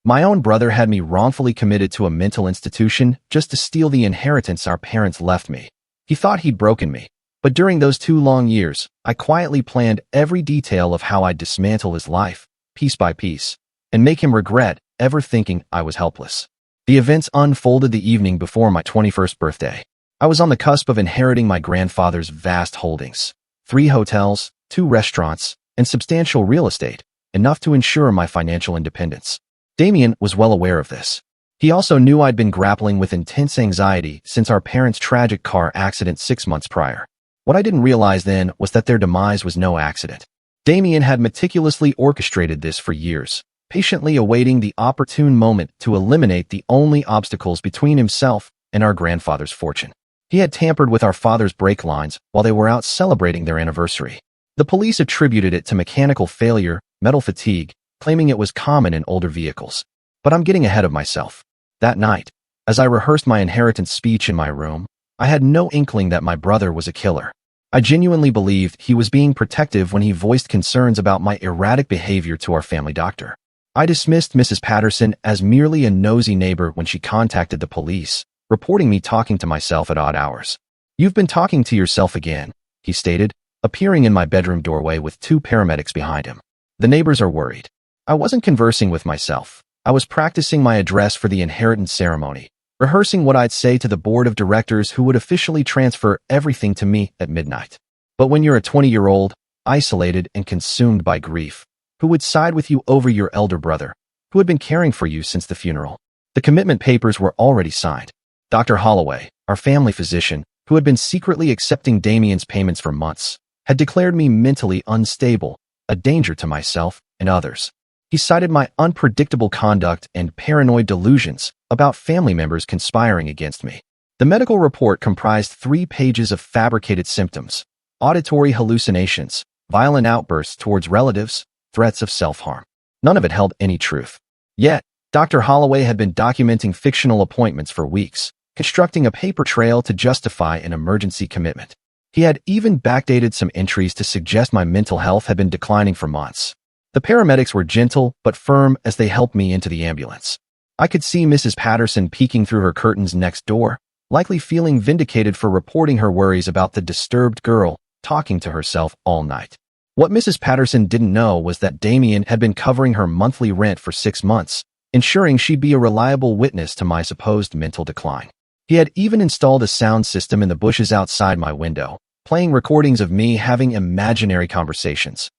My own brother had me wrongfully committed to a mental institution just to steal the inheritance our parents left me. He thought he'd broken me, but during those 2 long years, I quietly planned every detail of how I'd dismantle his life, piece by piece, and make him regret ever thinking I was helpless. The events unfolded the evening before my 21st birthday. I was on the cusp of inheriting my grandfather's vast holdings, 3 hotels, 2 restaurants, and substantial real estate, enough to ensure my financial independence. Damien was well aware of this. He also knew I'd been grappling with intense anxiety since our parents' tragic car accident 6 months prior. What I didn't realize then was that their demise was no accident. Damien had meticulously orchestrated this for years, patiently awaiting the opportune moment to eliminate the only obstacles between himself and our grandfather's fortune. He had tampered with our father's brake lines while they were out celebrating their anniversary. The police attributed it to mechanical failure, metal fatigue, claiming it was common in older vehicles. But I'm getting ahead of myself. That night, as I rehearsed my inheritance speech in my room, I had no inkling that my brother was a killer. I genuinely believed he was being protective when he voiced concerns about my erratic behavior to our family doctor. I dismissed Mrs. Patterson as merely a nosy neighbor when she contacted the police, reporting me talking to myself at odd hours. "You've been talking to yourself again," he stated, appearing in my bedroom doorway with 2 paramedics behind him. "The neighbors are worried." I wasn't conversing with myself. I was practicing my address for the inheritance ceremony, rehearsing what I'd say to the board of directors who would officially transfer everything to me at midnight. But when you're a 20-year-old, isolated and consumed by grief, who would side with you over your elder brother, who had been caring for you since the funeral? The commitment papers were already signed. Dr. Holloway, our family physician, who had been secretly accepting Damien's payments for months, had declared me mentally unstable, a danger to myself and others. He cited my unpredictable conduct and paranoid delusions about family members conspiring against me. The medical report comprised 3 pages of fabricated symptoms, auditory hallucinations, violent outbursts towards relatives, threats of self-harm. None of it held any truth. Yet, Dr. Holloway had been documenting fictional appointments for weeks, constructing a paper trail to justify an emergency commitment. He had even backdated some entries to suggest my mental health had been declining for months. The paramedics were gentle but firm as they helped me into the ambulance. I could see Mrs. Patterson peeking through her curtains next door, likely feeling vindicated for reporting her worries about the disturbed girl talking to herself all night. What Mrs. Patterson didn't know was that Damien had been covering her monthly rent for 6 months, ensuring she'd be a reliable witness to my supposed mental decline. He had even installed a sound system in the bushes outside my window, playing recordings of me having imaginary conversations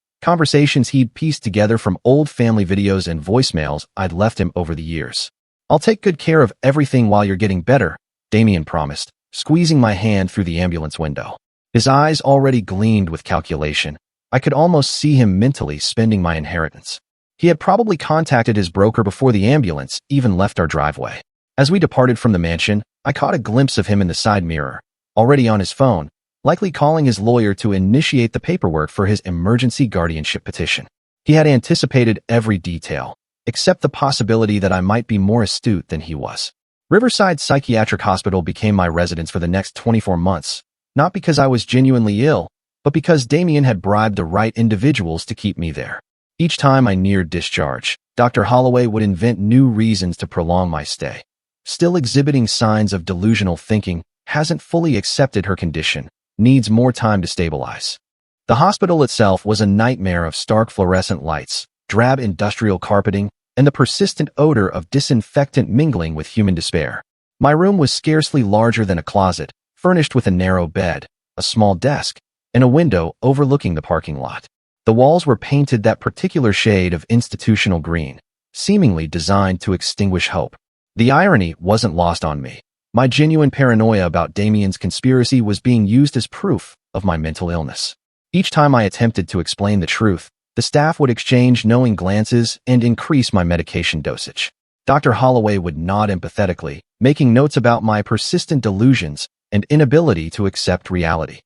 he'd pieced together from old family videos and voicemails I'd left him over the years. "I'll take good care of everything while you're getting better," Damien promised, squeezing my hand through the ambulance window. His eyes already gleamed with calculation. I could almost see him mentally spending my inheritance. He had probably contacted his broker before the ambulance even left our driveway. As we departed from the mansion, I caught a glimpse of him in the side mirror, already on his phone, likely calling his lawyer to initiate the paperwork for his emergency guardianship petition. He had anticipated every detail, except the possibility that I might be more astute than he was. Riverside Psychiatric Hospital became my residence for the next 24 months, not because I was genuinely ill, but because Damien had bribed the right individuals to keep me there. Each time I neared discharge, Dr. Holloway would invent new reasons to prolong my stay. Still exhibiting signs of delusional thinking, hasn't fully accepted her condition, needs more time to stabilize. The hospital itself was a nightmare of stark fluorescent lights, drab industrial carpeting, and the persistent odor of disinfectant mingling with human despair. My room was scarcely larger than a closet, furnished with a narrow bed, a small desk, and a window overlooking the parking lot. The walls were painted that particular shade of institutional green, seemingly designed to extinguish hope. The irony wasn't lost on me. My genuine paranoia about Damien's conspiracy was being used as proof of my mental illness. Each time I attempted to explain the truth, the staff would exchange knowing glances and increase my medication dosage. Dr. Holloway would nod empathetically, making notes about my persistent delusions and inability to accept reality.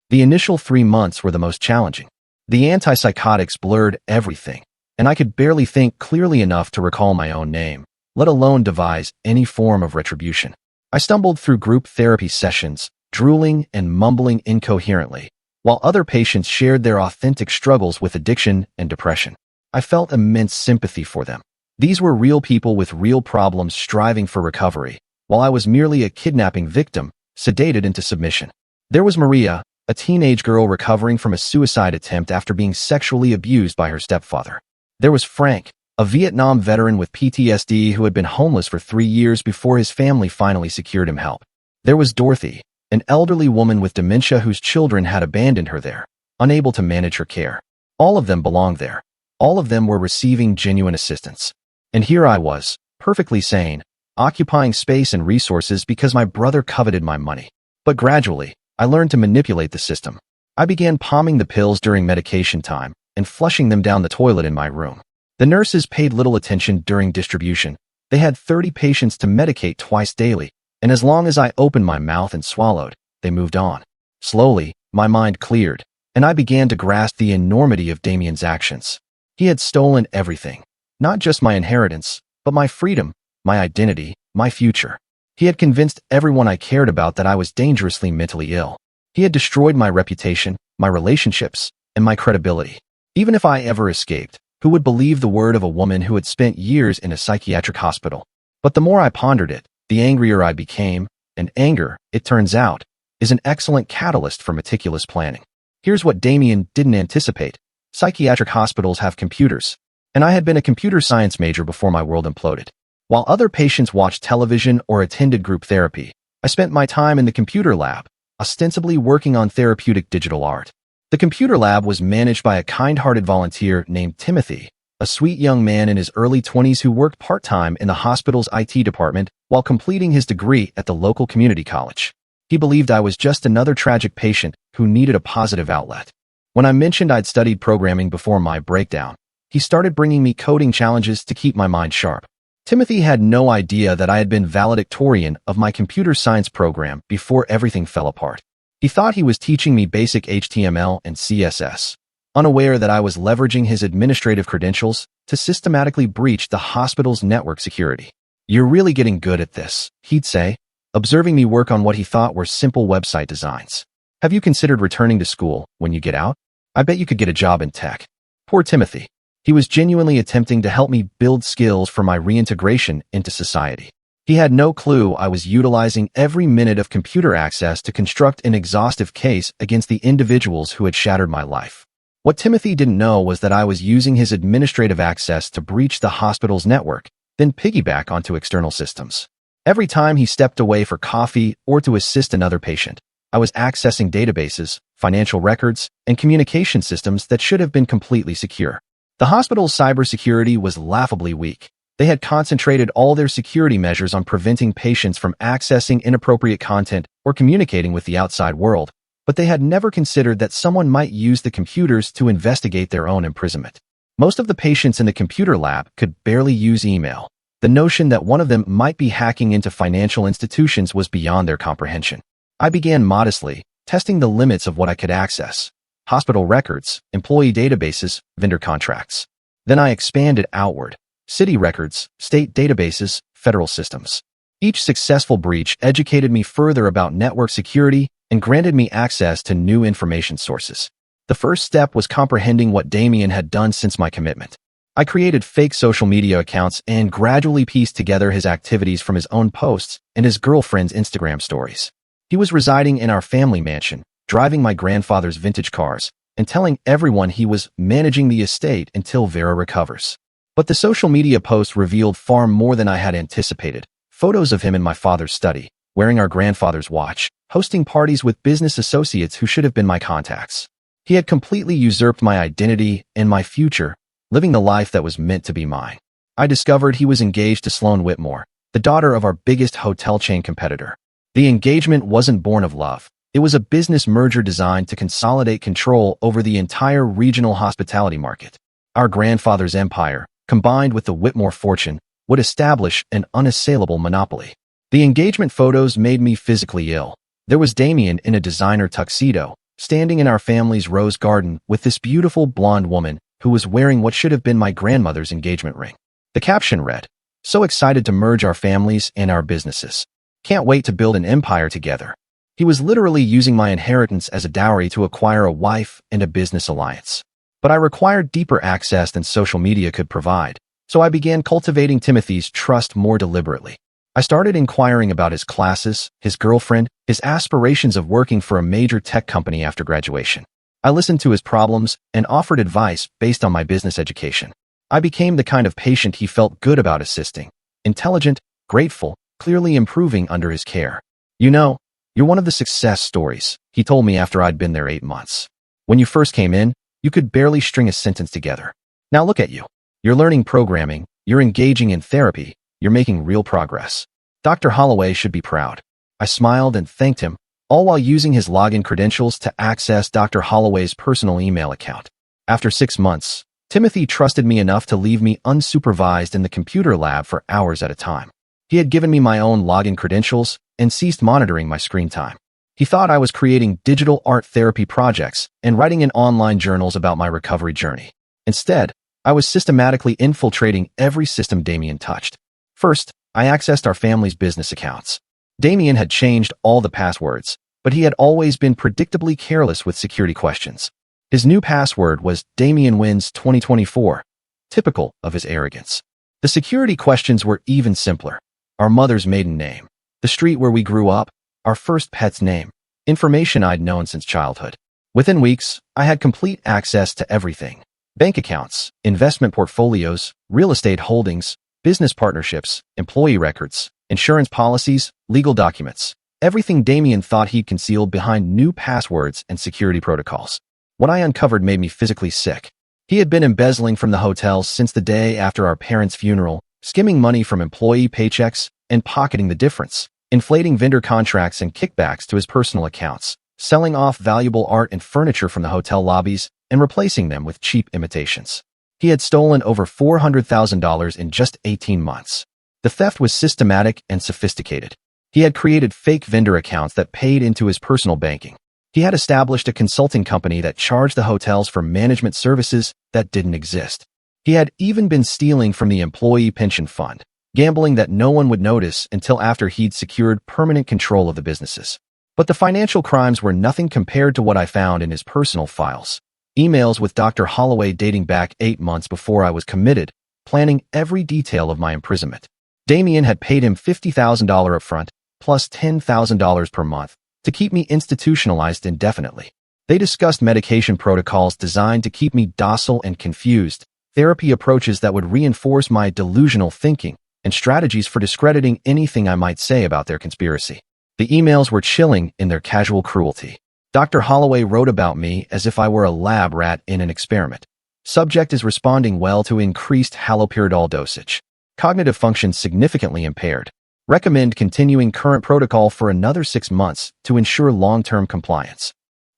The initial 3 months were the most challenging. The antipsychotics blurred everything, and I could barely think clearly enough to recall my own name, let alone devise any form of retribution. I stumbled through group therapy sessions, drooling and mumbling incoherently, while other patients shared their authentic struggles with addiction and depression. I felt immense sympathy for them. These were real people with real problems striving for recovery, while I was merely a kidnapping victim, sedated into submission. There was Maria, a teenage girl recovering from a suicide attempt after being sexually abused by her stepfather. There was Frank, a Vietnam veteran with PTSD who had been homeless for 3 years before his family finally secured him help. There was Dorothy, an elderly woman with dementia whose children had abandoned her there, unable to manage her care. All of them belonged there. All of them were receiving genuine assistance. And here I was, perfectly sane, occupying space and resources because my brother coveted my money. But gradually, I learned to manipulate the system. I began palming the pills during medication time and flushing them down the toilet in my room. The nurses paid little attention during distribution. They had 30 patients to medicate twice daily, and as long as I opened my mouth and swallowed, they moved on. Slowly, my mind cleared, and I began to grasp the enormity of Damien's actions. He had stolen everything. Not just my inheritance, but my freedom, my identity, my future. He had convinced everyone I cared about that I was dangerously mentally ill. He had destroyed my reputation, my relationships, and my credibility. Even if I ever escaped, who would believe the word of a woman who had spent years in a psychiatric hospital? But the more I pondered it, the angrier I became, and anger, it turns out, is an excellent catalyst for meticulous planning. Here's what Damien didn't anticipate. Psychiatric hospitals have computers, and I had been a computer science major before my world imploded. While other patients watched television or attended group therapy, I spent my time in the computer lab, ostensibly working on therapeutic digital art. The computer lab was managed by a kind-hearted volunteer named Timothy, a sweet young man in his early 20s who worked part-time in the hospital's IT department while completing his degree at the local community college. He believed I was just another tragic patient who needed a positive outlet. When I mentioned I'd studied programming before my breakdown, he started bringing me coding challenges to keep my mind sharp. Timothy had no idea that I had been valedictorian of my computer science program before everything fell apart. He thought he was teaching me basic HTML and CSS, unaware that I was leveraging his administrative credentials to systematically breach the hospital's network security. "You're really getting good at this," he'd say, observing me work on what he thought were simple website designs. "Have you considered returning to school when you get out? I bet you could get a job in tech." Poor Timothy. He was genuinely attempting to help me build skills for my reintegration into society. He had no clue I was utilizing every minute of computer access to construct an exhaustive case against the individuals who had shattered my life. What Timothy didn't know was that I was using his administrative access to breach the hospital's network, then piggyback onto external systems. Every time he stepped away for coffee or to assist another patient, I was accessing databases, financial records, and communication systems that should have been completely secure. The hospital's cybersecurity was laughably weak. They had concentrated all their security measures on preventing patients from accessing inappropriate content or communicating with the outside world, but they had never considered that someone might use the computers to investigate their own imprisonment. Most of the patients in the computer lab could barely use email. The notion that one of them might be hacking into financial institutions was beyond their comprehension. I began modestly, testing the limits of what I could access: hospital records, employee databases, vendor contracts. Then I expanded outward: city records, state databases, federal systems. Each successful breach educated me further about network security and granted me access to new information sources. The first step was comprehending what Damien had done since my commitment. I created fake social media accounts and gradually pieced together his activities from his own posts and his girlfriend's Instagram stories. He was residing in our family mansion, driving my grandfather's vintage cars, and telling everyone he was managing the estate until Vera recovers. But the social media posts revealed far more than I had anticipated. Photos of him in my father's study, wearing our grandfather's watch, hosting parties with business associates who should have been my contacts. He had completely usurped my identity and my future, living the life that was meant to be mine. I discovered he was engaged to Sloan Whitmore, the daughter of our biggest hotel chain competitor. The engagement wasn't born of love. It was a business merger designed to consolidate control over the entire regional hospitality market. Our grandfather's empire, combined with the Whitmore fortune, would establish an unassailable monopoly. The engagement photos made me physically ill. There was Damien in a designer tuxedo, standing in our family's rose garden with this beautiful blonde woman who was wearing what should have been my grandmother's engagement ring. The caption read, "So excited to merge our families and our businesses. Can't wait to build an empire together." He was literally using my inheritance as a dowry to acquire a wife and a business alliance. But I required deeper access than social media could provide. So I began cultivating Timothy's trust more deliberately. I started inquiring about his classes, his girlfriend, his aspirations of working for a major tech company after graduation. I listened to his problems and offered advice based on my business education. I became the kind of patient he felt good about assisting. Intelligent, grateful, clearly improving under his care. You know, you're one of the success stories, he told me after I'd been there 8 months. When you first came in, you could barely string a sentence together. Now look at you. You're learning programming, you're engaging in therapy, you're making real progress. Dr. Holloway should be proud. I smiled and thanked him, all while using his login credentials to access Dr. Holloway's personal email account. After 6 months, Timothy trusted me enough to leave me unsupervised in the computer lab for hours at a time. He had given me my own login credentials and ceased monitoring my screen time. He thought I was creating digital art therapy projects and writing in online journals about my recovery journey. Instead, I was systematically infiltrating every system Damien touched. First, I accessed our family's business accounts. Damien had changed all the passwords, but he had always been predictably careless with security questions. His new password was Damien Wins 2024, typical of his arrogance. The security questions were even simpler. Our mother's maiden name, the street where we grew up, our first pet's name, information I'd known since childhood. Within weeks, I had complete access to everything. Bank accounts, investment portfolios, real estate holdings, business partnerships, employee records, insurance policies, legal documents. Everything Damien thought he'd concealed behind new passwords and security protocols. What I uncovered made me physically sick. He had been embezzling from the hotels since the day after our parents' funeral, skimming money from employee paychecks and pocketing the difference, inflating vendor contracts and kickbacks to his personal accounts, selling off valuable art and furniture from the hotel lobbies and replacing them with cheap imitations. He had stolen over $400,000 in just 18 months. The theft was systematic and sophisticated. He had created fake vendor accounts that paid into his personal banking. He had established a consulting company that charged the hotels for management services that didn't exist. He had even been stealing from the employee pension fund, gambling that no one would notice until after he'd secured permanent control of the businesses. But the financial crimes were nothing compared to what I found in his personal files. Emails with Dr. Holloway dating back 8 months before I was committed, planning every detail of my imprisonment. Damien had paid him $50,000 upfront, plus $10,000 per month, to keep me institutionalized indefinitely. They discussed medication protocols designed to keep me docile and confused, therapy approaches that would reinforce my delusional thinking, and strategies for discrediting anything I might say about their conspiracy. The emails were chilling in their casual cruelty. Dr. Holloway wrote about me as if I were a lab rat in an experiment. Subject is responding well to increased haloperidol dosage. Cognitive function significantly impaired. Recommend continuing current protocol for another 6 months to ensure long-term compliance.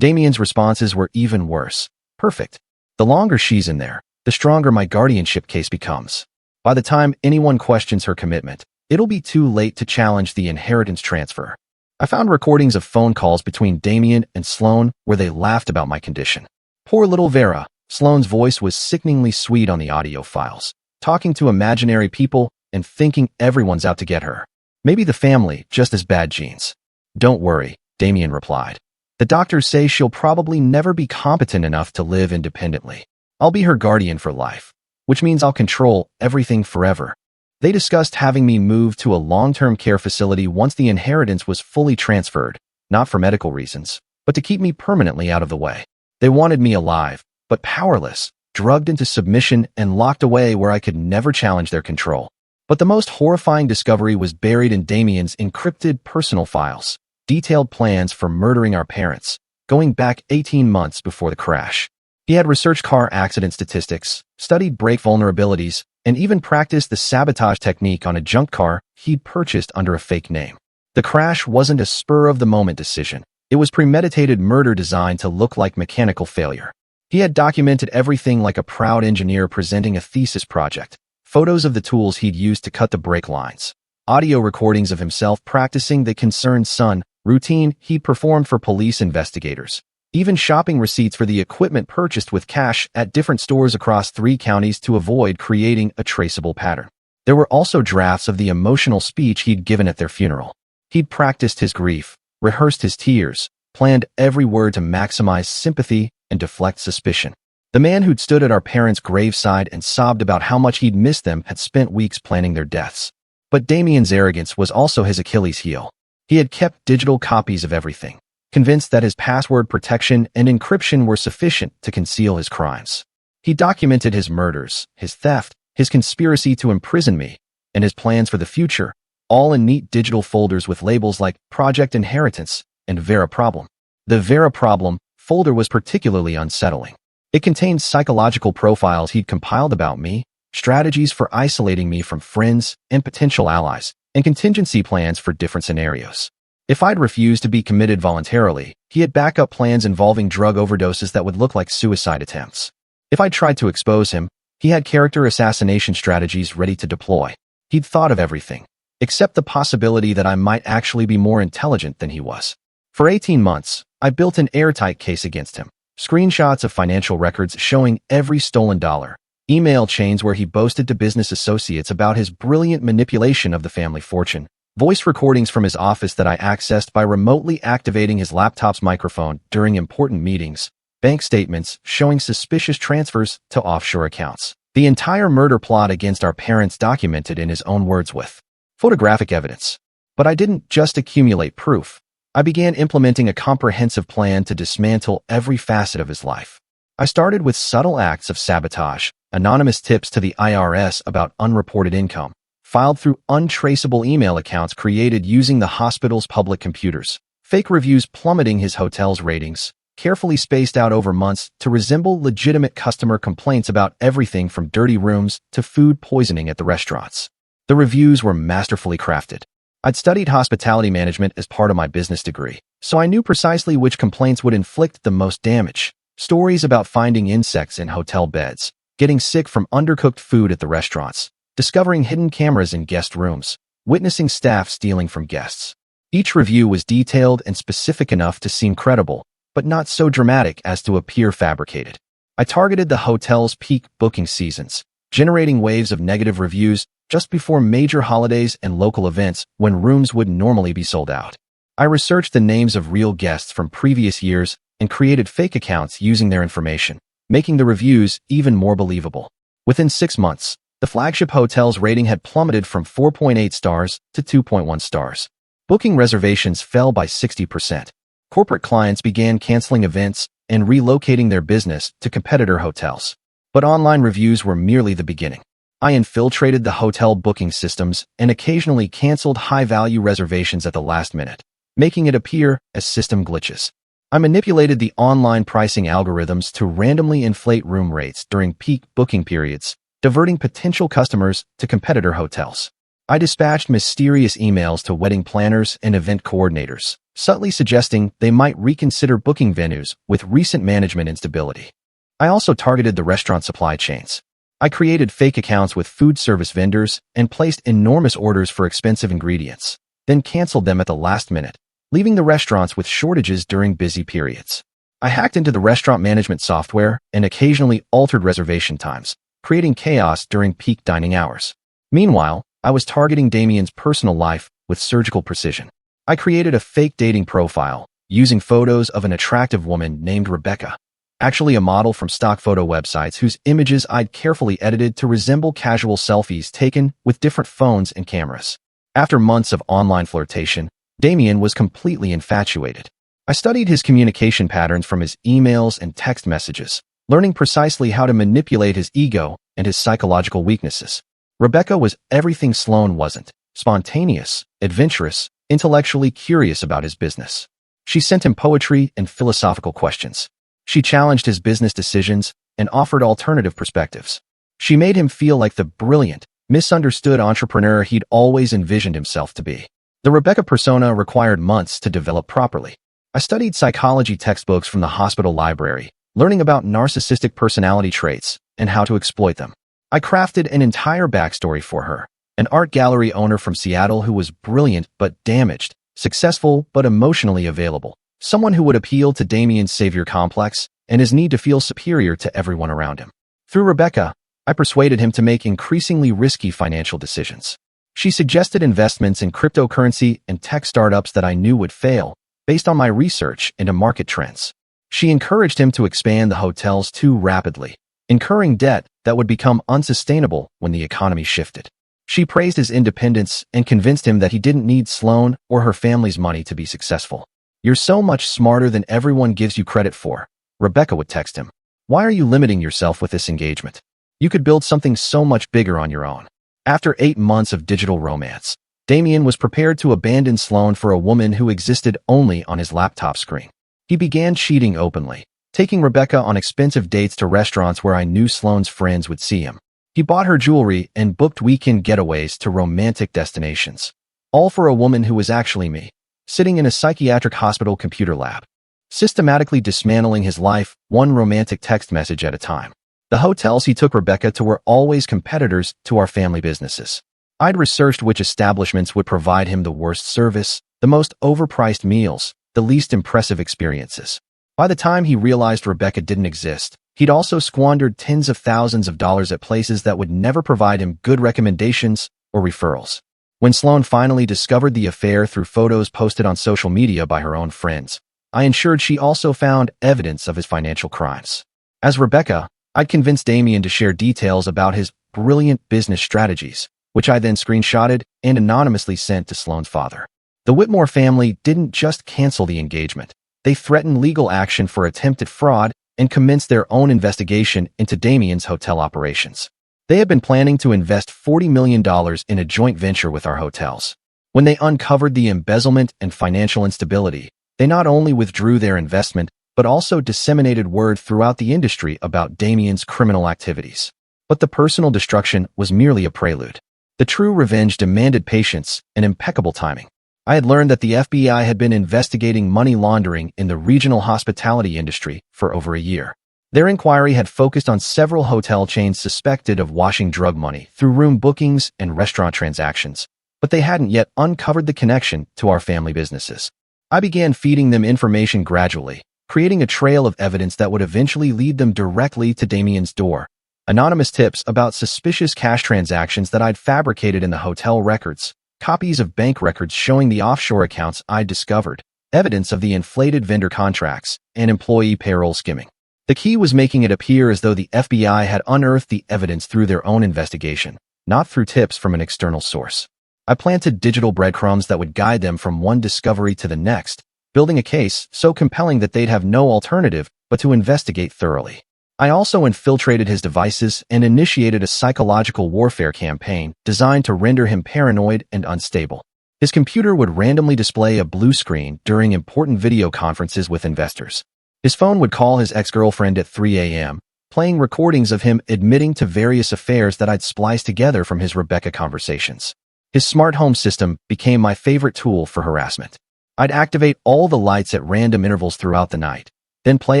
Damien's responses were even worse. Perfect. The longer she's in there, the stronger my guardianship case becomes. By the time anyone questions her commitment, it'll be too late to challenge the inheritance transfer. I found recordings of phone calls between Damien and Sloan where they laughed about my condition. Poor little Vera, Sloan's voice was sickeningly sweet on the audio files, talking to imaginary people and thinking everyone's out to get her. Maybe the family, just as bad genes. Don't worry, Damien replied. The doctors say she'll probably never be competent enough to live independently. I'll be her guardian for life, which means I'll control everything forever. They discussed having me move to a long-term care facility once the inheritance was fully transferred, not for medical reasons, but to keep me permanently out of the way. They wanted me alive, but powerless, drugged into submission and locked away where I could never challenge their control. But the most horrifying discovery was buried in Damien's encrypted personal files, detailed plans for murdering our parents, going back 18 months before the crash. He had researched car accident statistics, studied brake vulnerabilities, and even practiced the sabotage technique on a junk car he'd purchased under a fake name. The crash wasn't a spur-of-the-moment decision. It was premeditated murder designed to look like mechanical failure. He had documented everything like a proud engineer presenting a thesis project. Photos of the tools he'd used to cut the brake lines, audio recordings of himself practicing the concerned son routine he'd performed for police investigators, even shopping receipts for the equipment purchased with cash at different stores across 3 counties to avoid creating a traceable pattern. There were also drafts of the emotional speech he'd given at their funeral. He'd practiced his grief, rehearsed his tears, planned every word to maximize sympathy and deflect suspicion. The man who'd stood at our parents' graveside and sobbed about how much he'd missed them had spent weeks planning their deaths. But Damien's arrogance was also his Achilles heel. He had kept digital copies of everything, convinced that his password protection and encryption were sufficient to conceal his crimes. He documented his murders, his theft, his conspiracy to imprison me, and his plans for the future, all in neat digital folders with labels like Project Inheritance and Vera Problem. The Vera Problem folder was particularly unsettling. It contained psychological profiles he'd compiled about me, strategies for isolating me from friends and potential allies, and contingency plans for different scenarios. If I'd refused to be committed voluntarily, he had backup plans involving drug overdoses that would look like suicide attempts. If I'd tried to expose him, he had character assassination strategies ready to deploy. He'd thought of everything, except the possibility that I might actually be more intelligent than he was. For 18 months, I built an airtight case against him. Screenshots of financial records showing every stolen dollar, email chains where he boasted to business associates about his brilliant manipulation of the family fortune, voice recordings from his office that I accessed by remotely activating his laptop's microphone during important meetings, bank statements showing suspicious transfers to offshore accounts. The entire murder plot against our parents documented in his own words with photographic evidence. But I didn't just accumulate proof. I began implementing a comprehensive plan to dismantle every facet of his life. I started with subtle acts of sabotage, anonymous tips to the IRS about unreported income, filed through untraceable email accounts created using the hospital's public computers, fake reviews plummeting his hotel's ratings, carefully spaced out over months to resemble legitimate customer complaints about everything from dirty rooms to food poisoning at the restaurants. The reviews were masterfully crafted. I'd studied hospitality management as part of my business degree, so I knew precisely which complaints would inflict the most damage. Stories about finding insects in hotel beds, getting sick from undercooked food at the restaurants, discovering hidden cameras in guest rooms, witnessing staff stealing from guests. Each review was detailed and specific enough to seem credible, but not so dramatic as to appear fabricated. I targeted the hotel's peak booking seasons, generating waves of negative reviews just before major holidays and local events when rooms would normally be sold out. I researched the names of real guests from previous years and created fake accounts using their information, making the reviews even more believable. Within 6 months, the flagship hotel's rating had plummeted from 4.8 stars to 2.1 stars. Booking reservations fell by 60%. Corporate clients began canceling events and relocating their business to competitor hotels. But online reviews were merely the beginning. I infiltrated the hotel booking systems and occasionally canceled high-value reservations at the last minute, making it appear as system glitches. I manipulated the online pricing algorithms to randomly inflate room rates during peak booking periods, diverting potential customers to competitor hotels. I dispatched mysterious emails to wedding planners and event coordinators, subtly suggesting they might reconsider booking venues with recent management instability. I also targeted the restaurant supply chains. I created fake accounts with food service vendors and placed enormous orders for expensive ingredients, then canceled them at the last minute, leaving the restaurants with shortages during busy periods. I hacked into the restaurant management software and occasionally altered reservation times, creating chaos during peak dining hours. Meanwhile, I was targeting Damien's personal life with surgical precision. I created a fake dating profile, using photos of an attractive woman named Rebecca, actually a model from stock photo websites whose images I'd carefully edited to resemble casual selfies taken with different phones and cameras. After months of online flirtation, Damien was completely infatuated. I studied his communication patterns from his emails and text messages, learning precisely how to manipulate his ego and his psychological weaknesses. Rebecca was everything Sloan wasn't: spontaneous, adventurous, intellectually curious about his business. She sent him poetry and philosophical questions. She challenged his business decisions and offered alternative perspectives. She made him feel like the brilliant, misunderstood entrepreneur he'd always envisioned himself to be. The Rebecca persona required months to develop properly. I studied psychology textbooks from the hospital library, learning about narcissistic personality traits and how to exploit them. I crafted an entire backstory for her, an art gallery owner from Seattle who was brilliant but damaged, successful but emotionally available, someone who would appeal to Damien's savior complex and his need to feel superior to everyone around him. Through Rebecca, I persuaded him to make increasingly risky financial decisions. She suggested investments in cryptocurrency and tech startups that I knew would fail, based on my research into market trends. She encouraged him to expand the hotels too rapidly, incurring debt that would become unsustainable when the economy shifted. She praised his independence and convinced him that he didn't need Sloan or her family's money to be successful. "You're so much smarter than everyone gives you credit for," Rebecca would text him. "Why are you limiting yourself with this engagement? You could build something so much bigger on your own." After 8 months of digital romance, Damien was prepared to abandon Sloan for a woman who existed only on his laptop screen. He began cheating openly, taking Rebecca on expensive dates to restaurants where I knew Sloan's friends would see him. He bought her jewelry and booked weekend getaways to romantic destinations, all for a woman who was actually me, sitting in a psychiatric hospital computer lab, systematically dismantling his life one romantic text message at a time. The hotels he took Rebecca to were always competitors to our family businesses. I'd researched which establishments would provide him the worst service, the most overpriced meals, the least impressive experiences. By the time he realized Rebecca didn't exist, he'd also squandered tens of thousands of dollars at places that would never provide him good recommendations or referrals. When Sloan finally discovered the affair through photos posted on social media by her own friends, I ensured she also found evidence of his financial crimes. As Rebecca, I'd convinced Damien to share details about his brilliant business strategies, which I then screenshotted and anonymously sent to Sloan's father. The Whitmore family didn't just cancel the engagement. They threatened legal action for attempted fraud and commenced their own investigation into Damien's hotel operations. They had been planning to invest $40 million in a joint venture with our hotels. When they uncovered the embezzlement and financial instability, they not only withdrew their investment, but also disseminated word throughout the industry about Damien's criminal activities. But the personal destruction was merely a prelude. The true revenge demanded patience and impeccable timing. I had learned that the FBI had been investigating money laundering in the regional hospitality industry for over a year. Their inquiry had focused on several hotel chains suspected of washing drug money through room bookings and restaurant transactions, but they hadn't yet uncovered the connection to our family businesses. I began feeding them information gradually, creating a trail of evidence that would eventually lead them directly to Damien's door. Anonymous tips about suspicious cash transactions that I'd fabricated in the hotel records, copies of bank records showing the offshore accounts I'd discovered, evidence of the inflated vendor contracts, and employee payroll skimming. The key was making it appear as though the FBI had unearthed the evidence through their own investigation, not through tips from an external source. I planted digital breadcrumbs that would guide them from one discovery to the next, building a case so compelling that they'd have no alternative but to investigate thoroughly. I also infiltrated his devices and initiated a psychological warfare campaign designed to render him paranoid and unstable. His computer would randomly display a blue screen during important video conferences with investors. His phone would call his ex-girlfriend at 3 a.m., playing recordings of him admitting to various affairs that I'd spliced together from his Rebecca conversations. His smart home system became my favorite tool for harassment. I'd activate all the lights at random intervals throughout the night, then play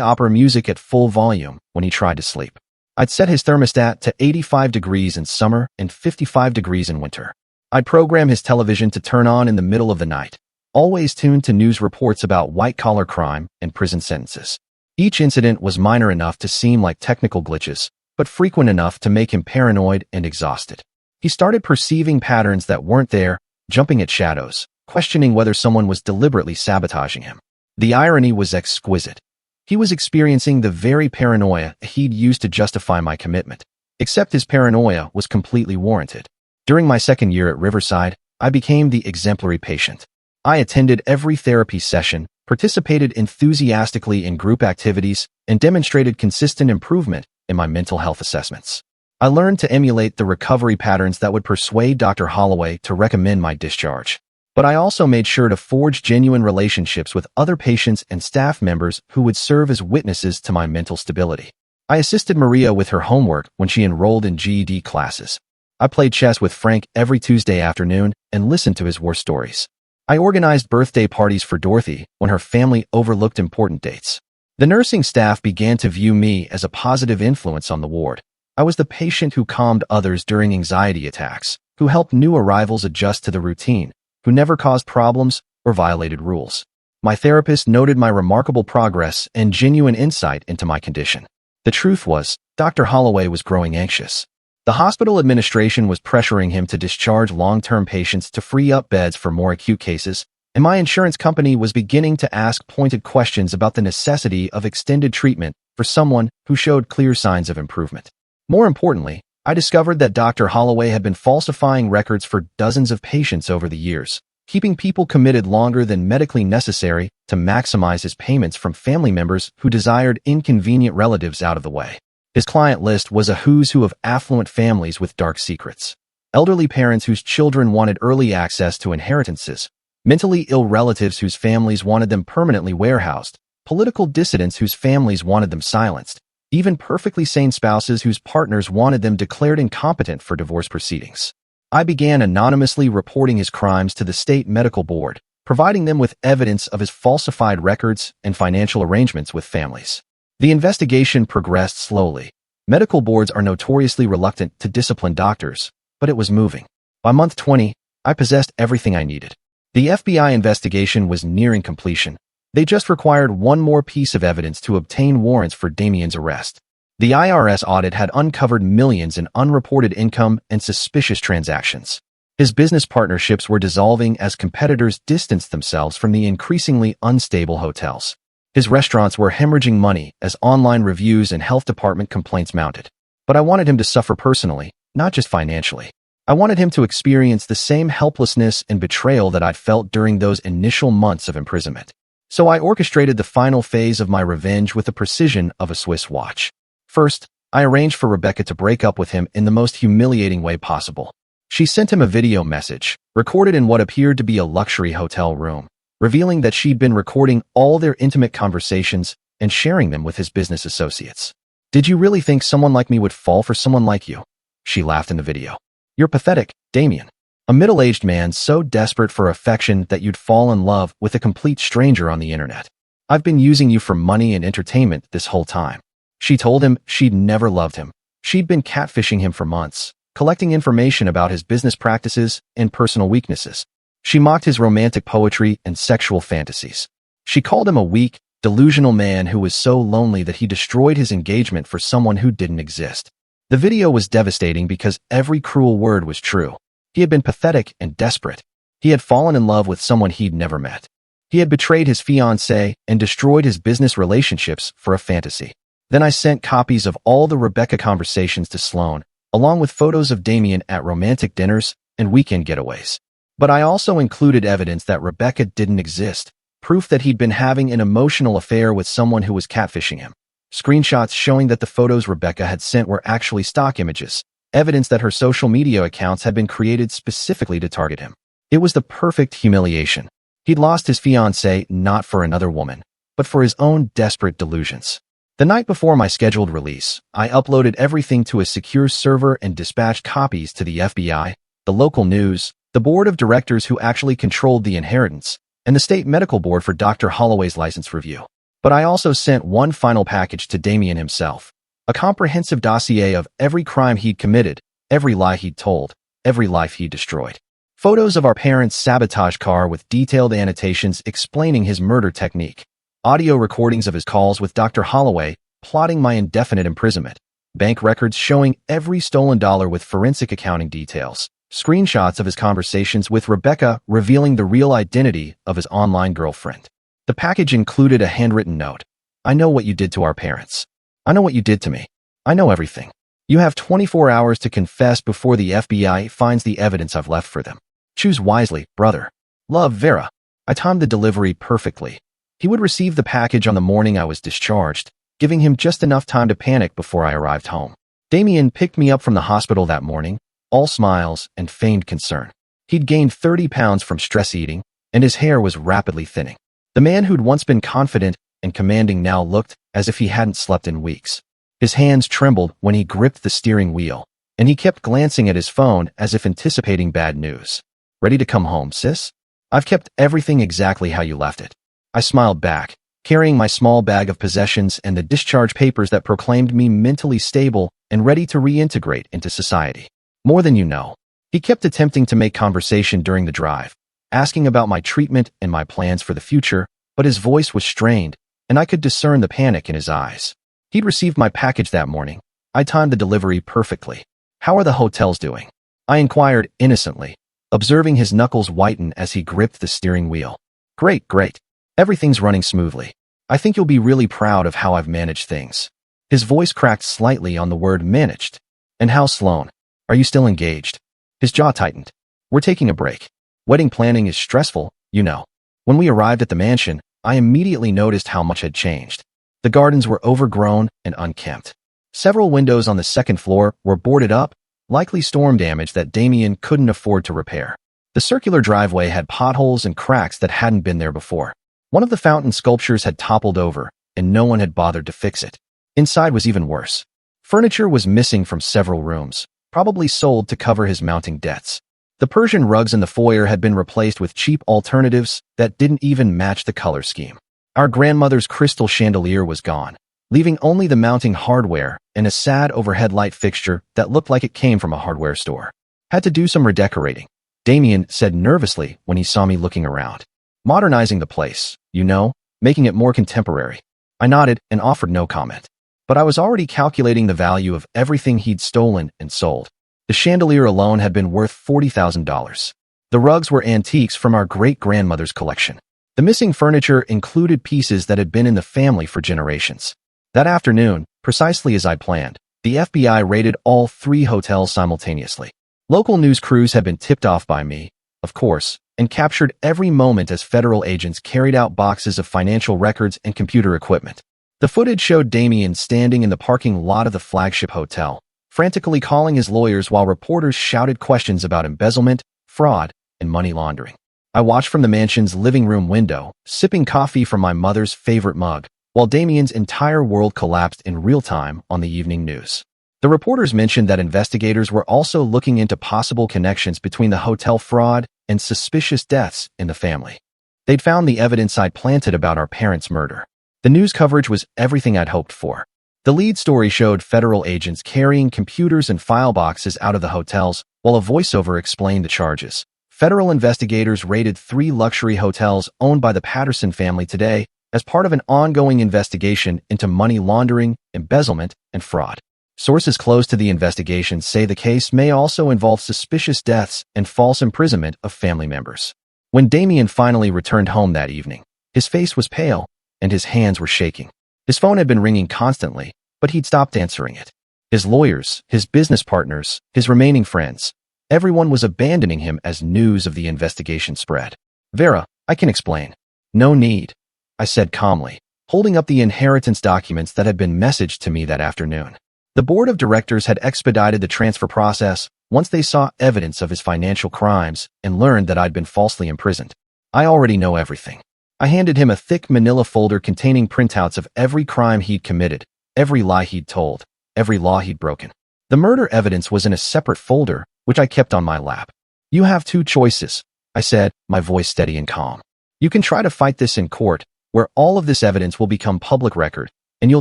opera music at full volume when he tried to sleep. I'd set his thermostat to 85 degrees in summer and 55 degrees in winter. I'd program his television to turn on in the middle of the night, always tuned to news reports about white-collar crime and prison sentences. Each incident was minor enough to seem like technical glitches, but frequent enough to make him paranoid and exhausted. He started perceiving patterns that weren't there, jumping at shadows, questioning whether someone was deliberately sabotaging him. The irony was exquisite. He was experiencing the very paranoia he'd used to justify my commitment, except his paranoia was completely warranted. During my second year at Riverside, I became the exemplary patient. I attended every therapy session, participated enthusiastically in group activities, and demonstrated consistent improvement in my mental health assessments. I learned to emulate the recovery patterns that would persuade Dr. Holloway to recommend my discharge. But I also made sure to forge genuine relationships with other patients and staff members who would serve as witnesses to my mental stability. I assisted Maria with her homework when she enrolled in GED classes. I played chess with Frank every Tuesday afternoon and listened to his war stories. I organized birthday parties for Dorothy when her family overlooked important dates. The nursing staff began to view me as a positive influence on the ward. I was the patient who calmed others during anxiety attacks, who helped new arrivals adjust to the routine, who never caused problems or violated rules. My therapist noted my remarkable progress and genuine insight into my condition. The truth was, Dr. Holloway was growing anxious. The hospital administration was pressuring him to discharge long-term patients to free up beds for more acute cases, and my insurance company was beginning to ask pointed questions about the necessity of extended treatment for someone who showed clear signs of improvement. More importantly, I discovered that Dr. Holloway had been falsifying records for dozens of patients over the years, keeping people committed longer than medically necessary to maximize his payments from family members who desired inconvenient relatives out of the way. His client list was a who's who of affluent families with dark secrets. Elderly parents whose children wanted early access to inheritances, mentally ill relatives whose families wanted them permanently warehoused, political dissidents whose families wanted them silenced, even perfectly sane spouses whose partners wanted them declared incompetent for divorce proceedings. I began anonymously reporting his crimes to the state medical board, providing them with evidence of his falsified records and financial arrangements with families. The investigation progressed slowly. Medical boards are notoriously reluctant to discipline doctors, but it was moving. By month 20, I possessed everything I needed. The FBI investigation was nearing completion. They just required one more piece of evidence to obtain warrants for Damien's arrest. The IRS audit had uncovered millions in unreported income and suspicious transactions. His business partnerships were dissolving as competitors distanced themselves from the increasingly unstable hotels. His restaurants were hemorrhaging money as online reviews and health department complaints mounted. But I wanted him to suffer personally, not just financially. I wanted him to experience the same helplessness and betrayal that I'd felt during those initial months of imprisonment. So I orchestrated the final phase of my revenge with the precision of a Swiss watch. First, I arranged for Rebecca to break up with him in the most humiliating way possible. She sent him a video message, recorded in what appeared to be a luxury hotel room, revealing that she'd been recording all their intimate conversations and sharing them with his business associates. "Did you really think someone like me would fall for someone like you?" she laughed in the video. "You're pathetic, Damien. A middle-aged man so desperate for affection that you'd fall in love with a complete stranger on the internet. I've been using you for money and entertainment this whole time." She told him she'd never loved him. She'd been catfishing him for months, collecting information about his business practices and personal weaknesses. She mocked his romantic poetry and sexual fantasies. She called him a weak, delusional man who was so lonely that he destroyed his engagement for someone who didn't exist. The video was devastating because every cruel word was true. He had been pathetic and desperate. He had fallen in love with someone he'd never met. He had betrayed his fiancée and destroyed his business relationships for a fantasy. Then I sent copies of all the Rebecca conversations to Sloan, along with photos of Damien at romantic dinners and weekend getaways. But I also included evidence that Rebecca didn't exist, proof that he'd been having an emotional affair with someone who was catfishing him. Screenshots showing that the photos Rebecca had sent were actually stock images, evidence that her social media accounts had been created specifically to target him. It was the perfect humiliation. He'd lost his fiancée not for another woman, but for his own desperate delusions. The night before my scheduled release, I uploaded everything to a secure server and dispatched copies to the FBI, the local news, the board of directors who actually controlled the inheritance, and the state medical board for Dr. Holloway's license review. But I also sent one final package to Damien himself, a comprehensive dossier of every crime he'd committed, every lie he'd told, every life he'd destroyed. Photos of our parents' sabotage car with detailed annotations explaining his murder technique. Audio recordings of his calls with Dr. Holloway, plotting my indefinite imprisonment. Bank records showing every stolen dollar with forensic accounting details. Screenshots of his conversations with Rebecca revealing the real identity of his online girlfriend. The package included a handwritten note. "I know what you did to our parents. I know what you did to me. I know everything. You have 24 hours to confess before the FBI finds the evidence I've left for them. Choose wisely, brother. Love, Vera." I timed the delivery perfectly. He would receive the package on the morning I was discharged, giving him just enough time to panic before I arrived home. Damien picked me up from the hospital that morning, all smiles and feigned concern. He'd gained 30 pounds from stress eating, and his hair was rapidly thinning. The man who'd once been confident and commanding now looked as if he hadn't slept in weeks. His hands trembled when he gripped the steering wheel, and he kept glancing at his phone as if anticipating bad news. "Ready to come home, sis? I've kept everything exactly how you left it." I smiled back, carrying my small bag of possessions and the discharge papers that proclaimed me mentally stable and ready to reintegrate into society. "More than you know." He kept attempting to make conversation during the drive, asking about my treatment and my plans for the future, but his voice was strained, and I could discern the panic in his eyes. He'd received my package that morning. I timed the delivery perfectly. "How are the hotels doing?" I inquired innocently, observing his knuckles whiten as he gripped the steering wheel. Great, great. Everything's running smoothly. I think you'll be really proud of how I've managed things. His voice cracked slightly on the word managed. And how, Sloan? Are you still engaged? His jaw tightened. We're taking a break. Wedding planning is stressful, you know. When we arrived at the mansion, I immediately noticed how much had changed. The gardens were overgrown and unkempt. Several windows on the second floor were boarded up, likely storm damage that Damien couldn't afford to repair. The circular driveway had potholes and cracks that hadn't been there before. One of the fountain sculptures had toppled over, and no one had bothered to fix it. Inside was even worse. Furniture was missing from several rooms, probably sold to cover his mounting debts. The Persian rugs in the foyer had been replaced with cheap alternatives that didn't even match the color scheme. Our grandmother's crystal chandelier was gone, leaving only the mounting hardware and a sad overhead light fixture that looked like it came from a hardware store. Had to do some redecorating, Damien said nervously when he saw me looking around. Modernizing the place, you know, making it more contemporary. I nodded and offered no comment. But I was already calculating the value of everything he'd stolen and sold. The chandelier alone had been worth $40,000. The rugs were antiques from our great-grandmother's collection. The missing furniture included pieces that had been in the family for generations. That afternoon, precisely as I planned, the FBI raided all 3 hotels simultaneously. Local news crews had been tipped off by me, of course, and captured every moment as federal agents carried out boxes of financial records and computer equipment. The footage showed Damien standing in the parking lot of the flagship hotel, frantically calling his lawyers while reporters shouted questions about embezzlement, fraud, and money laundering. I watched from the mansion's living room window, sipping coffee from my mother's favorite mug, while Damien's entire world collapsed in real time on the evening news. The reporters mentioned that investigators were also looking into possible connections between the hotel fraud and suspicious deaths in the family. They'd found the evidence I'd planted about our parents' murder. The news coverage was everything I'd hoped for. The lead story showed federal agents carrying computers and file boxes out of the hotels, while a voiceover explained the charges. Federal investigators raided 3 luxury hotels owned by the Patterson family today as part of an ongoing investigation into money laundering, embezzlement, and fraud. Sources close to the investigation say the case may also involve suspicious deaths and false imprisonment of family members. When Damien finally returned home that evening, his face was pale and his hands were shaking. His phone had been ringing constantly, but he'd stopped answering it. His lawyers, his business partners, his remaining friends, everyone was abandoning him as news of the investigation spread. Vera, I can explain. No need, I said calmly, holding up the inheritance documents that had been messaged to me that afternoon. The board of directors had expedited the transfer process once they saw evidence of his financial crimes and learned that I'd been falsely imprisoned. I already know everything. I handed him a thick manila folder containing printouts of every crime he'd committed, every lie he'd told, every law he'd broken. The murder evidence was in a separate folder, which I kept on my lap. You have 2 choices, I said, my voice steady and calm. You can try to fight this in court, where all of this evidence will become public record, and you'll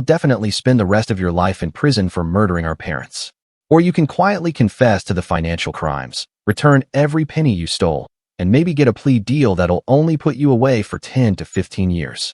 definitely spend the rest of your life in prison for murdering our parents. Or you can quietly confess to the financial crimes, return every penny you stole, and maybe get a plea deal that'll only put you away for 10 to 15 years.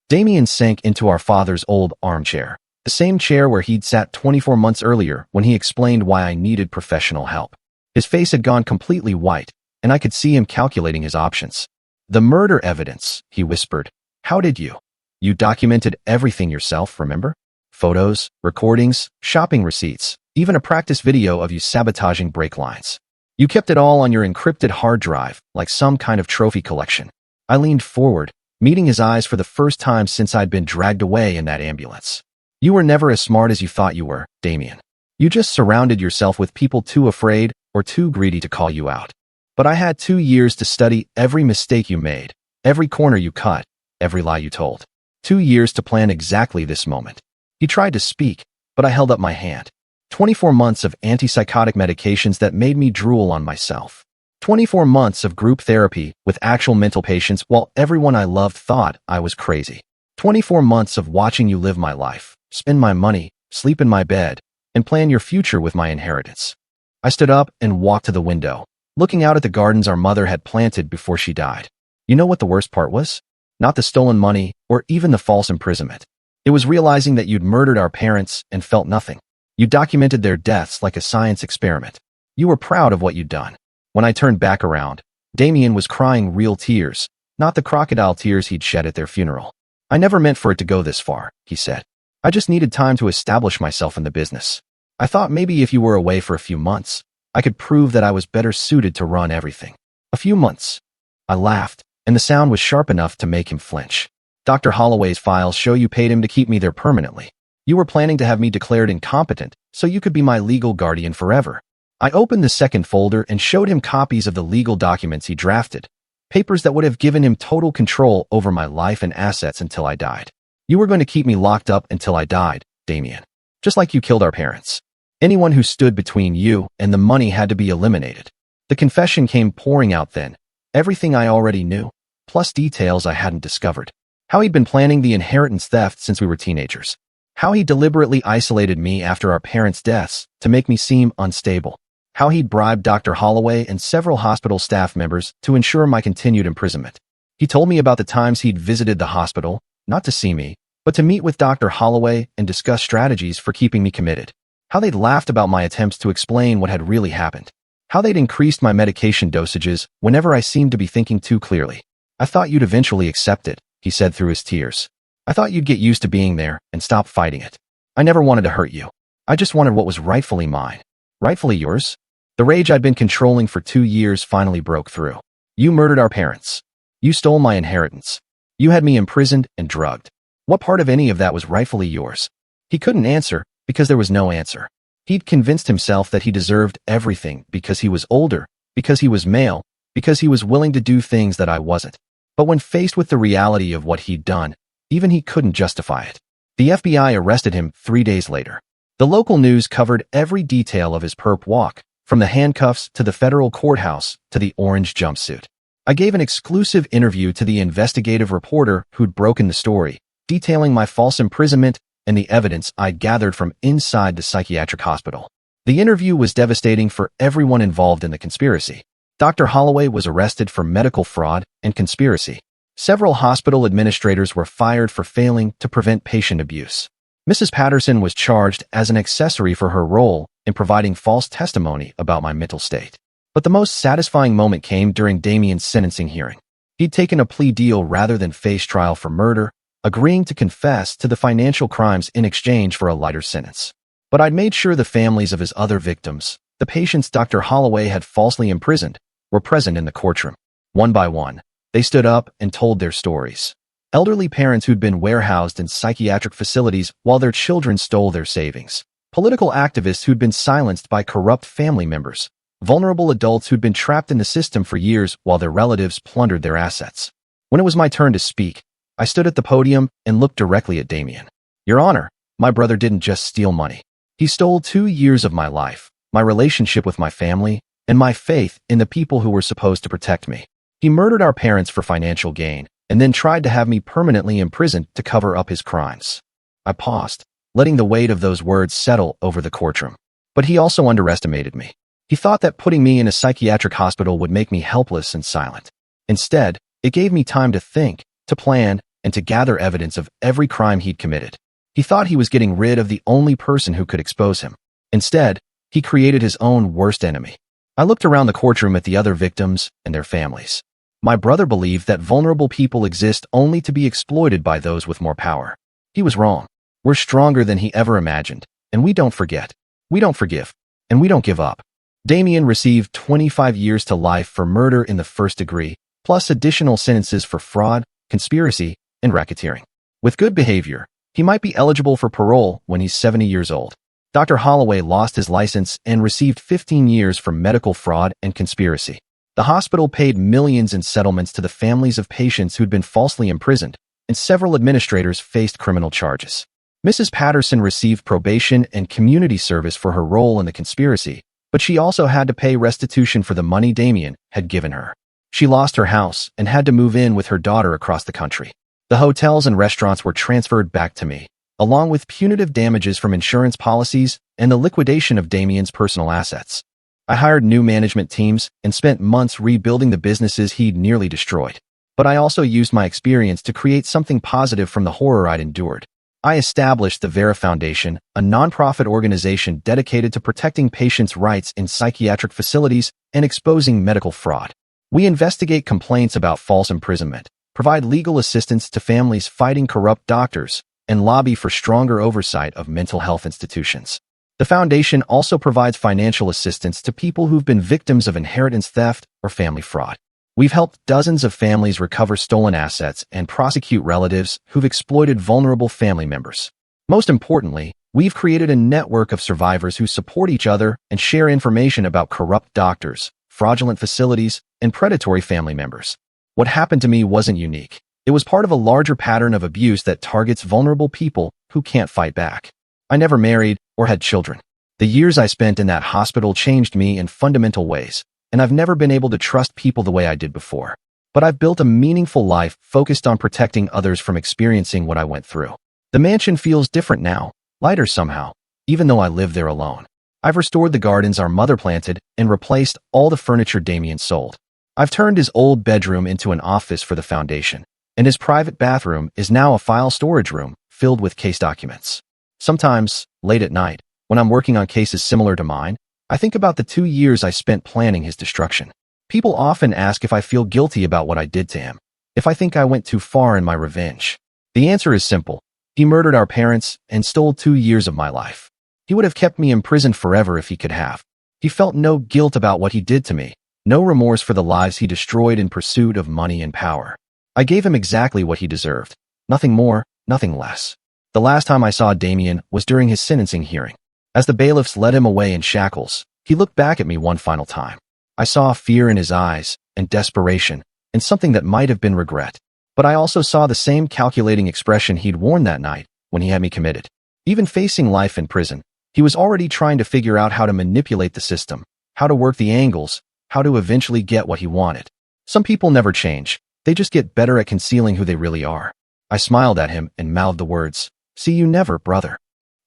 Damien sank into our father's old armchair, the same chair where he'd sat 24 months earlier when he explained why I needed professional help. His face had gone completely white, and I could see him calculating his options. The murder evidence, he whispered. How did you? You documented everything yourself, remember? Photos, recordings, shopping receipts, even a practice video of you sabotaging brake lines. You kept it all on your encrypted hard drive, like some kind of trophy collection. I leaned forward, meeting his eyes for the first time since I'd been dragged away in that ambulance. You were never as smart as you thought you were, Damien. You just surrounded yourself with people too afraid or too greedy to call you out. But I had 2 years to study every mistake you made, every corner you cut, every lie you told. 2 years to plan exactly this moment. He tried to speak, but I held up my hand. 24 months of antipsychotic medications that made me drool on myself. 24 months of group therapy with actual mental patients while everyone I loved thought I was crazy. 24 months of watching you live my life, spend my money, sleep in my bed, and plan your future with my inheritance. I stood up and walked to the window, looking out at the gardens our mother had planted before she died. You know what the worst part was? Not the stolen money or even the false imprisonment. It was realizing that you'd murdered our parents and felt nothing. You documented their deaths like a science experiment. You were proud of what you'd done. When I turned back around, Damien was crying real tears, not the crocodile tears he'd shed at their funeral. I never meant for it to go this far, he said. I just needed time to establish myself in the business. I thought maybe if you were away for a few months, I could prove that I was better suited to run everything. A few months. I laughed, and the sound was sharp enough to make him flinch. Dr. Holloway's files show you paid him to keep me there permanently. You were planning to have me declared incompetent, so you could be my legal guardian forever. I opened the second folder and showed him copies of the legal documents he drafted, papers that would have given him total control over my life and assets until I died. You were going to keep me locked up until I died, Damien. Just like you killed our parents. Anyone who stood between you and the money had to be eliminated. The confession came pouring out then. Everything I already knew, plus details I hadn't discovered. How he'd been planning the inheritance theft since we were teenagers. How he deliberately isolated me after our parents' deaths to make me seem unstable. How he'd bribed Dr. Holloway and several hospital staff members to ensure my continued imprisonment. He told me about the times he'd visited the hospital, not to see me, but to meet with Dr. Holloway and discuss strategies for keeping me committed. How they'd laughed about my attempts to explain what had really happened. How they'd increased my medication dosages whenever I seemed to be thinking too clearly. I thought you'd eventually accept it, he said through his tears. I thought you'd get used to being there and stop fighting it. I never wanted to hurt you. I just wanted what was rightfully mine. Rightfully yours? The rage I'd been controlling for 2 years finally broke through. You murdered our parents. You stole my inheritance. You had me imprisoned and drugged. What part of any of that was rightfully yours? He couldn't answer because there was no answer. He'd convinced himself that he deserved everything because he was older, because he was male, because he was willing to do things that I wasn't. But when faced with the reality of what he'd done, even he couldn't justify it. The FBI arrested him 3 days later. The local news covered every detail of his perp walk, from the handcuffs to the federal courthouse to the orange jumpsuit. I gave an exclusive interview to the investigative reporter who'd broken the story, detailing my false imprisonment and the evidence I'd gathered from inside the psychiatric hospital. The interview was devastating for everyone involved in the conspiracy. Dr. Holloway was arrested for medical fraud and conspiracy. Several hospital administrators were fired for failing to prevent patient abuse. Mrs. Patterson was charged as an accessory for her role in providing false testimony about my mental state. But the most satisfying moment came during Damien's sentencing hearing. He'd taken a plea deal rather than face trial for murder, agreeing to confess to the financial crimes in exchange for a lighter sentence. But I'd made sure the families of his other victims, the patients Dr. Holloway had falsely imprisoned, were present in the courtroom. One by one, they stood up and told their stories. Elderly parents who'd been warehoused in psychiatric facilities while their children stole their savings. Political activists who'd been silenced by corrupt family members. Vulnerable adults who'd been trapped in the system for years while their relatives plundered their assets. When it was my turn to speak, I stood at the podium and looked directly at Damien. Your Honor, my brother didn't just steal money. He stole 2 years of my life, my relationship with my family, and my faith in the people who were supposed to protect me. He murdered our parents for financial gain, and then tried to have me permanently imprisoned to cover up his crimes. I paused, letting the weight of those words settle over the courtroom. But he also underestimated me. He thought that putting me in a psychiatric hospital would make me helpless and silent. Instead, it gave me time to think, to plan, and to gather evidence of every crime he'd committed. He thought he was getting rid of the only person who could expose him. Instead, he created his own worst enemy. I looked around the courtroom at the other victims and their families. My brother believed that vulnerable people exist only to be exploited by those with more power. He was wrong. We're stronger than he ever imagined, and we don't forget. We don't forgive, and we don't give up. Damien received 25 years to life for murder in the first degree, plus additional sentences for fraud, conspiracy, and racketeering. With good behavior, he might be eligible for parole when he's 70 years old. Dr. Holloway lost his license and received 15 years for medical fraud and conspiracy. The hospital paid millions in settlements to the families of patients who'd been falsely imprisoned, and several administrators faced criminal charges. Mrs. Patterson received probation and community service for her role in the conspiracy, but she also had to pay restitution for the money Damien had given her. She lost her house and had to move in with her daughter across the country. The hotels and restaurants were transferred back to me, along with punitive damages from insurance policies and the liquidation of Damien's personal assets. I hired new management teams and spent months rebuilding the businesses he'd nearly destroyed. But I also used my experience to create something positive from the horror I'd endured. I established the Vera Foundation, a nonprofit organization dedicated to protecting patients' rights in psychiatric facilities and exposing medical fraud. We investigate complaints about false imprisonment, provide legal assistance to families fighting corrupt doctors, and lobby for stronger oversight of mental health institutions. The foundation also provides financial assistance to people who've been victims of inheritance theft or family fraud. We've helped dozens of families recover stolen assets and prosecute relatives who've exploited vulnerable family members. Most importantly, we've created a network of survivors who support each other and share information about corrupt doctors, fraudulent facilities, and predatory family members. What happened to me wasn't unique. It was part of a larger pattern of abuse that targets vulnerable people who can't fight back. I never married or had children. The years I spent in that hospital changed me in fundamental ways, and I've never been able to trust people the way I did before. But I've built a meaningful life focused on protecting others from experiencing what I went through. The mansion feels different now, lighter somehow, even though I live there alone. I've restored the gardens our mother planted and replaced all the furniture Damien sold. I've turned his old bedroom into an office for the foundation, and his private bathroom is now a file storage room filled with case documents. Sometimes, late at night, when I'm working on cases similar to mine, I think about the 2 years I spent planning his destruction. People often ask if I feel guilty about what I did to him, if I think I went too far in my revenge. The answer is simple. He murdered our parents and stole 2 years of my life. He would have kept me imprisoned forever if he could have. He felt no guilt about what he did to me, no remorse for the lives he destroyed in pursuit of money and power. I gave him exactly what he deserved. Nothing more, nothing less. The last time I saw Damien was during his sentencing hearing. As the bailiffs led him away in shackles, he looked back at me one final time. I saw fear in his eyes, and desperation, and something that might have been regret. But I also saw the same calculating expression he'd worn that night when he had me committed. Even facing life in prison, he was already trying to figure out how to manipulate the system, how to work the angles, how to eventually get what he wanted. Some people never change. They just get better at concealing who they really are. I smiled at him and mouthed the words, "See you never, brother."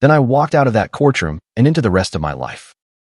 Then I walked out of that courtroom and into the rest of my life.